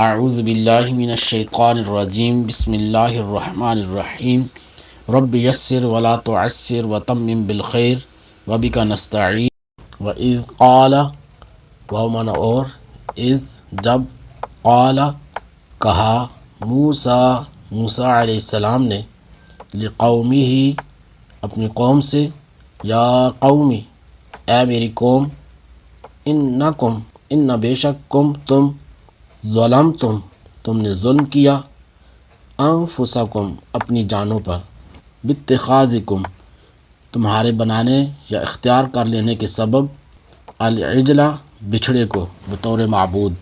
اعوذ باللہ من الشیطان الرجیم بسم اللہ الرحمن الرحیم رب یسر ولا تعسر وتمم بالخیر وبک نستعین وَإِذْ قَالَ وَمَنَ اور اذ جب قال کہا موسیٰ علیہ السلام نے لقومہ اپنی قوم سے یا قومی اے میری قوم ان بے شک تم ظلمتم تم نے ظلم کیا انفسکم اپنی جانوں پر باتخاذکم تمہارے بنانے یا اختیار کر لینے کے سبب العجلہ بچھڑے کو بطور معبود۔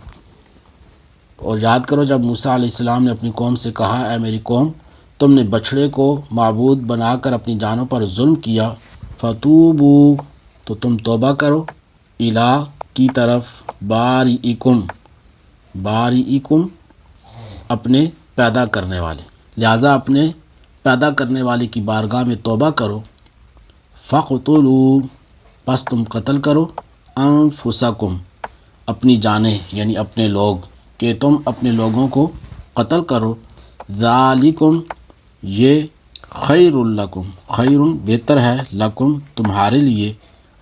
اور یاد کرو جب موسیٰ علیہ السلام نے اپنی قوم سے کہا اے میری قوم تم نے بچھڑے کو معبود بنا کر اپنی جانوں پر ظلم کیا، فتوبو تو تم توبہ کرو، الا کی طرف، باری اپنے پیدا کرنے والے، لہٰذا اپنے پیدا کرنے والے کی بارگاہ میں توبہ کرو، فقتلوا پس تم قتل کرو، انفسکم اپنی جانیں یعنی اپنے لوگ، کہ تم اپنے لوگوں کو قتل کرو، ذالکم یہ خیر لکم خیر بہتر ہے، لکم تمہارے لیے،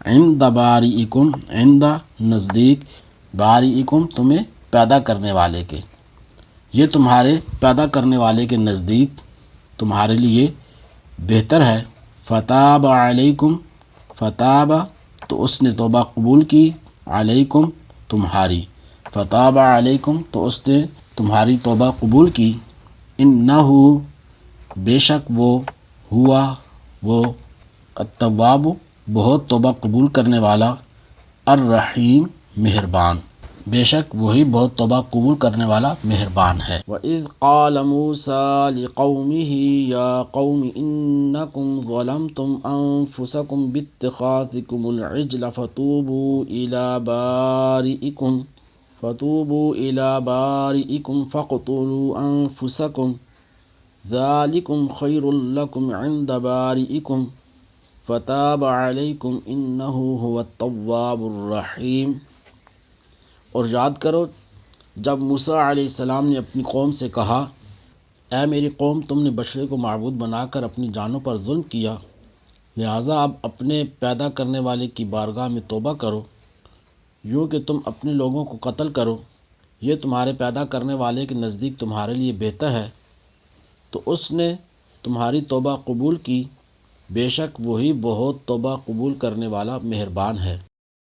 عند بارئکم عند نزدیک، بارئکم تمہیں پیدا کرنے والے کے، یہ تمہارے پیدا کرنے والے کے نزدیک تمہارے لیے بہتر ہے۔ فتاب علیکم فتاب تو اس نے توبہ قبول کی، علیکم تمہاری، فتاب علیکم تو اس نے تمہاری توبہ قبول کی، انہ بے شک وہ ہوا وہ التواب بہت توبہ قبول کرنے والا، الرحیم مہربان، بے شک وہی بہت توبہ قبول کرنے والا مہربان ہے۔ وَإِذْ قَالَ مُوسَىٰ لِقَوْمِهِ يَا قَوْمِ إِنَّكُمْ ظَلَمْتُمْ أَنفُسَكُمْ بِاتِّخَاذِكُمُ الْعِجْلَ فتوبوا إلى بارئكم فاقتلوا أنفسكم ذلكم خير لكم عند بارئكم فتاب عليكم إنه هو التواب الرحيم۔ اور یاد کرو جب موسیٰ علیہ السلام نے اپنی قوم سے کہا اے میری قوم تم نے بچڑے کو معبود بنا کر اپنی جانوں پر ظلم کیا، لہٰذا اب اپنے پیدا کرنے والے کی بارگاہ میں توبہ کرو، یوں کہ تم اپنے لوگوں کو قتل کرو، یہ تمہارے پیدا کرنے والے کے نزدیک تمہارے لیے بہتر ہے، تو اس نے تمہاری توبہ قبول کی، بے شک وہی بہت توبہ قبول کرنے والا مہربان ہے۔